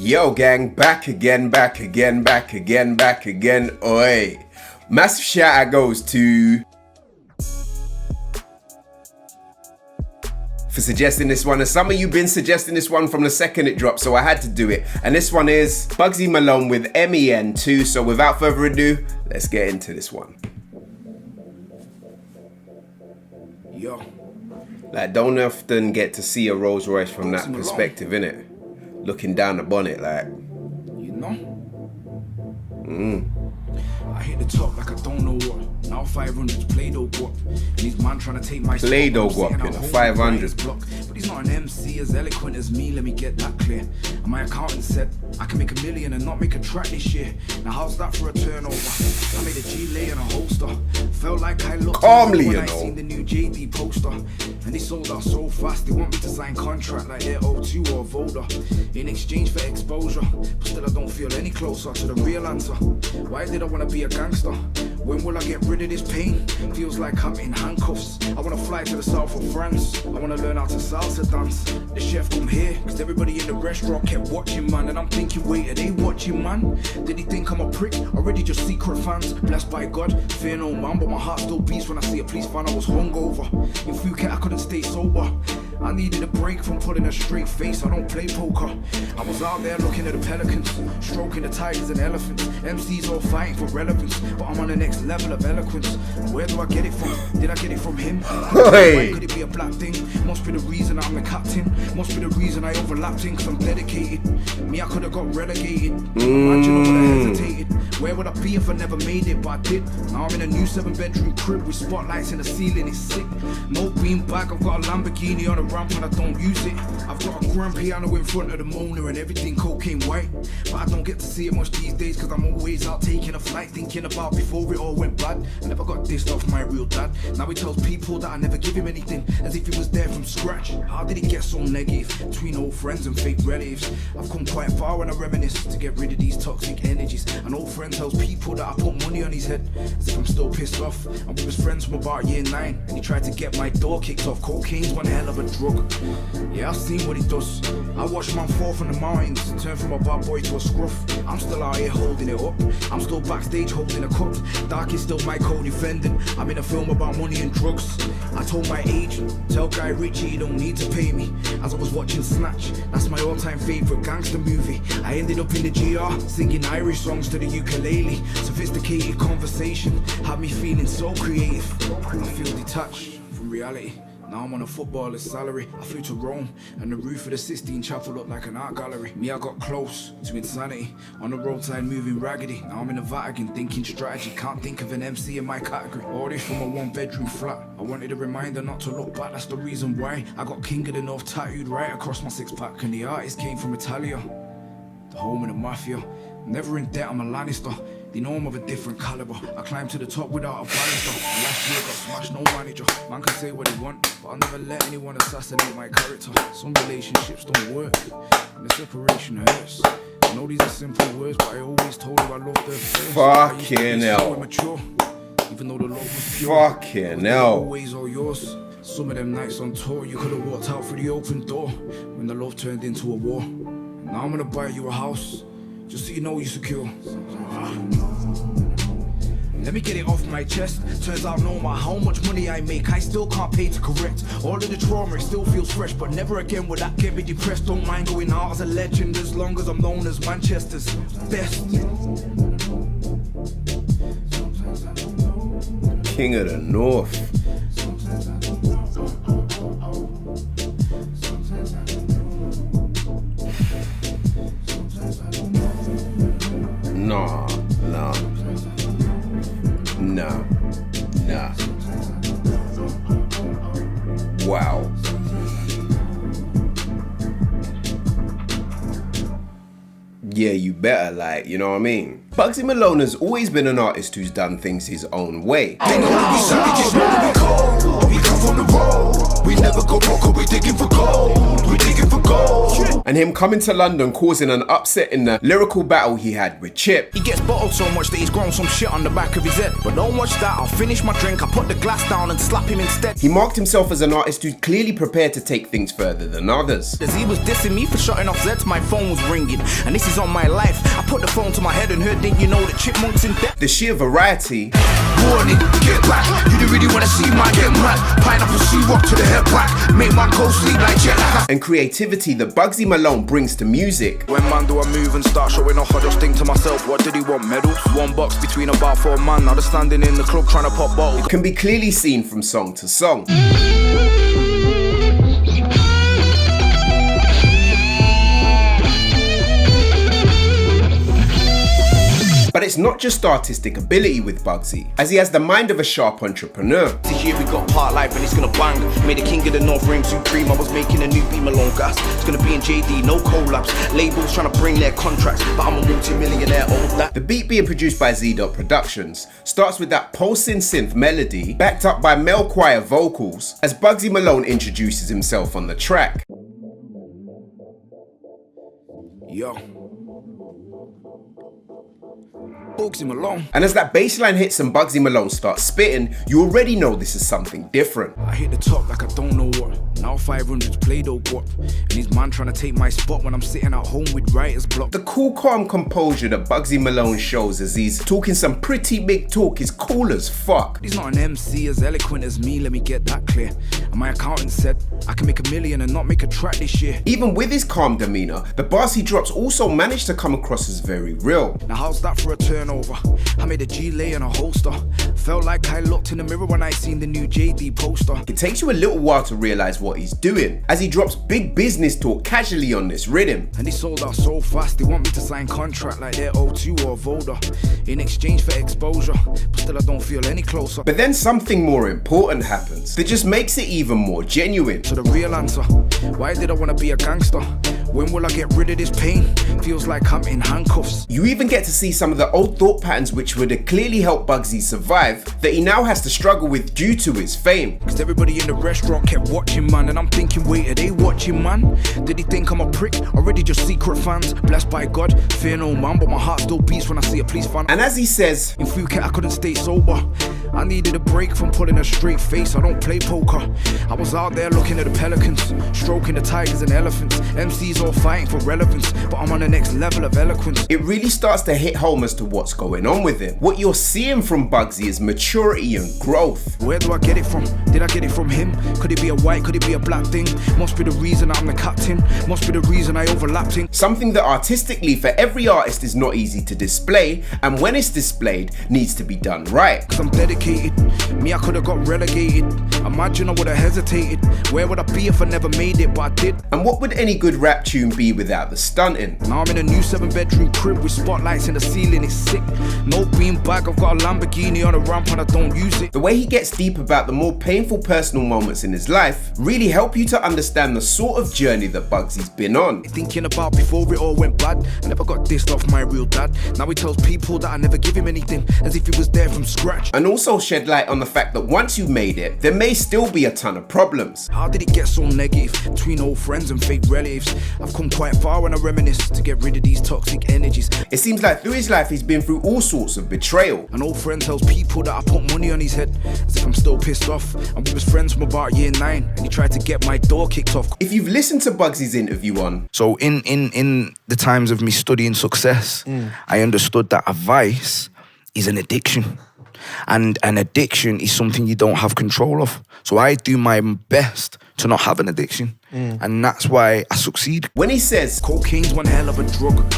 Yo gang, back again. Oi. Massive shout out goes to for suggesting this one, and some of you been suggesting this one from the second it dropped, so I had to do it. And this one is Bugzy Malone with M.E.N too. So without further ado, let's get into this one. Yo. Like, don't often get to see a Rolls Royce from that perspective, innit? Looking down the bonnet, like. You know? I hit the top like I don't know what. Now 500's Play-Doh guap. And these man trying to take my Play-Doh guap in a 500. Block. But he's not an MC as eloquent as me, let me get that clear. And my accountant said I can make $1 million and not make a track this year. Now how's that for a turnover? I made a G-lay and a holster. Felt like I looked calmly, when you I know. seen the new JD poster. And they sold out so fast, they want me to sign contract like they're O2 or Voda. In exchange for exposure. But still I don't feel any closer to the real answer. Why did I want to be a gangster? When will I get rid of this pain? Feels like I'm in handcuffs. I want to fly to the south of France. I want to learn how to salsa dance. The chef come here, cause everybody in the restaurant kept watching, man. And I'm thinking, wait, are they watching, man? Did he think I'm a prick? Already just secret fans. Blessed by God, fear no man, but my heart still beats when I see a police fan. I was hungover. In Phuket, I couldn't stay sober. I needed a break from putting a straight face. I don't play poker. I was out there looking at the pelicans, stroking the tigers and elephants. MCs all fighting for relevance, but I'm on the next level of eloquence. Where do I get it from? Did I get it from him? Why could it be a black thing? Must be the reason I'm the captain. Must be the reason I overlapped him, cause I'm dedicated. Me, I could have got relegated. Imagine I would have hesitated. Where would I be if I never made it? But I did. Now I'm in a new 7-bedroom crib with spotlights in the ceiling. It's sick. No bean bag. I've got a Lamborghini on a ramp and I don't use it. I've got a grand piano in front of the Mona and everything cocaine white. But I don't get to see it much these days, cause I'm always out taking a flight, thinking about before it all went bad. I never got dissed off my real dad. Now he tells people that I never give him anything, as if he was there from scratch. How did it get so negative between old friends and fake relatives? I've come quite far when I reminisce to get rid of these toxic energies. An old friend tells people that I put money on his head, as if I'm still pissed off. And we was friends from about year 9, and he tried to get my door kicked off. Cocaine's one hell of a drug. Yeah, I've seen what he does. I watched man fall from the mountains, turn from a bad boy to a scruff. I'm still out here holding it up. I'm still backstage holding a cup. Dark is still my co-defendant. I'm in a film about money and drugs. I told my agent, tell Guy Ritchie you don't need to pay me. As I was watching Snatch, that's my all-time favorite gangster movie. I ended up in the GR, singing Irish songs to the ukulele. Sophisticated conversation had me feeling so creative. I feel detached from reality. Now I'm on a footballer's salary. I flew to Rome, and the roof of the Sistine Chapel looked like an art gallery. Me, I got close to insanity. On the roadside moving raggedy. Now I'm in the Vatican thinking strategy. Can't think of an MC in my category. All this from a 1-bedroom flat. I wanted a reminder not to look back. That's the reason why I got King of the North tattooed right across my 6-pack. And the artist came from Italia, the home of the mafia. Never in debt, I'm a Lannister. They know I'm of a different caliber. I climbed to the top without a banister. And last year got smashed, no manager. Man can say what they want, but I'll never let anyone assassinate my character. Some relationships don't work, and the separation hurts. I know these are simple words, but I always told her I loved her first. Fucking hell. So immature, even though the love was pure. Fucking hell. Always all yours. Some of them nights on tour, you could have walked out through the open door when the love turned into a war. And now I'm gonna buy you a house, just so you know you're secure. Let me get it off my chest. Turns out no matter how much money I make, I still can't pay to correct. All of the trauma, it still feels fresh, but never again will that get me depressed. Don't mind going out as a legend, as long as I'm known as Manchester's best. King of the North. Nah. Wow. Yeah, you better, like, you know what I mean? Bugzy Malone has always been an artist who's done things his own way. from the road. We never go broke, cause we digging for gold. We digging for gold. And him coming to London causing an upset in the lyrical battle he had with Chip. He gets bottled so much that he's grown some shit on the back of his head. But don't watch that, I'll finish my drink, I put the glass down and slap him instead. He marked himself as an artist who's clearly prepared to take things further than others. As he was dissing me for shutting off Zeds, my phone was ringing. And this is on my life. I put the phone to my head and heard, didn't you know that Chipmunk's in debt? The sheer variety. Warning, get back. You didn't really wanna see my get mad. Pineapple C-Rock to the head back. Make my go sleep like jet lag. And creativity that Bugzy Malone brings to music. When man do a move and start showing off, I just think to myself, what did he want, medals? One box between about 4 man. Now they're standing in the club trying to pop bottles. Can be clearly seen from song to song. But it's not just artistic ability with Bugzy, as he has the mind of a sharp entrepreneur. This year we got part life and it's gonna bang. Made a king of the North reign supreme. I was making a new B Malone gas. It's gonna be in JD, no collabs. Labels trying to bring their contracts, but I'm a multi-millionaire, all that. The beat being produced by Z Productions starts with that pulsing synth melody, backed up by male choir vocals, as Bugzy Malone introduces himself on the track. Yo. Bugzy Malone. And as that bassline hits and Bugzy Malone starts spitting, you already know this is something different. I hit the top like I don't know what. Now 500's Play-Doh guap. And these man trying to take my spot when I'm sitting at home with writer's block. The cool, calm composure that Bugzy Malone shows as he's talking some pretty big talk is cool as fuck. He's not an MC as eloquent as me, let me get that clear. And my accountant said, I can make $1 million and not make a track this year. Even with his calm demeanor, the bars he drops also manage to come across as very real. Now how's that for a turnover? I made a G-lay and a holster. Felt like I looked in the mirror when I seen the new JD poster. It takes you a little while to realize what he's doing, as he drops big business talk casually on this rhythm. And he sold out so fast, they want me to sign contract like they're O2 or Voda, in exchange for exposure, but still I don't feel any closer. But then something more important happens that just makes it even more genuine. So the real answer, why did I want to be a gangster? When will I get rid of this pain? Feels like I'm in handcuffs. You even get to see some of the old thought patterns which would have clearly helped Bugzy survive, that he now has to struggle with due to his fame. Cause everybody in the restaurant kept watching, man, and I'm thinking, wait, are they watching, man? Did he think I'm a prick? Already just secret fans, blessed by God, fear no man, but my heart still beats when I see a police fan. And as he says, in Phuket I couldn't stay sober. I needed a break from pulling a straight face, I don't play poker. I was out there looking at the pelicans, stroking the tigers and elephants. MCs all fighting for relevance, but I'm on the next level of eloquence. It really starts to hit home as to what's going on with him. What you're seeing from Bugzy is maturity and growth. Where do I get it from? Did I get it from him? Could it be a white, could it be a black thing? Must be the reason I'm the captain, must be the reason I overlapped him. Something that artistically for every artist is not easy to display, and when it's displayed, needs to be done right. Cause I'm dedicated, me I could've got relegated. Imagine I would've hesitated. Where would I be if I never made it, but I did. And what would any good rap tune be without the stunting? Now I'm in a new 7-bedroom crib with spotlights in the ceiling, it's sick. No beanbag, I've got a Lamborghini on a ramp and I don't use it. The way he gets deep about the more painful personal moments in his life really help you to understand the sort of journey that Bugzy's been on. Thinking about before it all went bad, I never got dissed off my real dad. Now he tells people that I never give him anything, as if he was there from scratch. And also shed light on the fact that once you made it, there may still be a ton of problems. How did it get so negative between old friends and fake relatives? I've come quite far when I reminisce to get rid of these toxic energies. It seems like through his life he's been through all sorts of betrayal. An old friend tells people that I put money on his head, as if I'm still pissed off. And we was friends from about year 9, and he tried to get my door kicked off. If you've listened to Bugzy's interview on... So in the times of me studying success, I understood that a vice is an addiction. And an addiction is something you don't have control of. So I do my best to not have an addiction. And that's why I succeed. When he says, cocaine's one hell of a drug.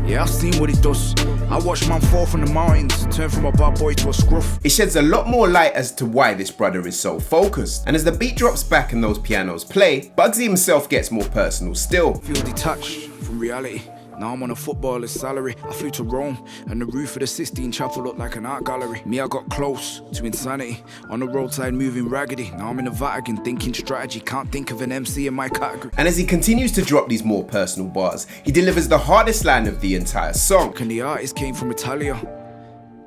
Yeah, I've seen what it does. I watched man fall from the mountains, turn from a bad boy to a scruff. It sheds a lot more light as to why this brother is so focused. And as the beat drops back and those pianos play, Bugzy himself gets more personal still. Feel detached from reality. Now I'm on a footballer's salary. I flew to Rome, and the roof of the Sistine Chapel looked like an art gallery. Me, I got close to insanity. On the roadside moving raggedy. Now I'm in the Vatican thinking strategy. Can't think of an MC in my category. And as he continues to drop these more personal bars, he delivers the hardest line of the entire song. And the artist came from Italia.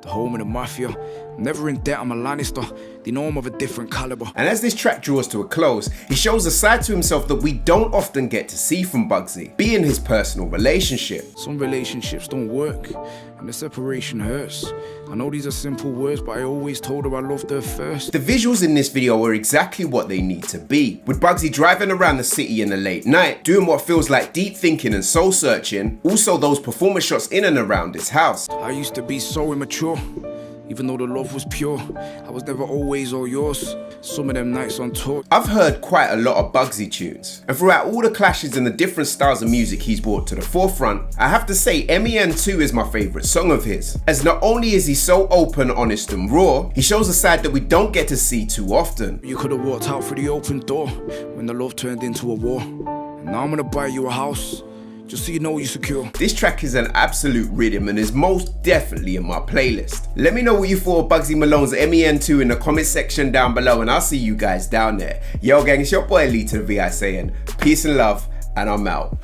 the home of the mafia. I'm never in debt, I'm a Lannister. They know I'm of a different caliber. And as this track draws to a close, he shows a side to himself that we don't often get to see from Bugzy, being his personal relationship. Some relationships don't work, and the separation hurts. I know these are simple words, but I always told her I loved her first. The visuals in this video are exactly what they need to be, with Bugzy driving around the city in the late night, doing what feels like deep thinking and soul searching, also those performance shots in and around his house. I used to be so immature. Even though the love was pure, I was never always all yours. Some of them nights on tour. I've heard quite a lot of Bugzy tunes, and throughout all the clashes and the different styles of music he's brought to the forefront, I have to say M.E.N 2 is my favourite song of his, as not only is he so open, honest and raw, he shows a side that we don't get to see too often. You could have walked out through the open door when the love turned into a war. And now I'm gonna buy you a house, just so you know you're secure. This track is an absolute rhythm and is most definitely in my playlist. Let me know what you thought of Bugzy Malone's M.E.N 2 in the comment section down below, and I'll see you guys down there. Yo gang, it's your boy LeeToTheVI saying peace and love, and I'm out.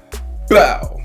Bow.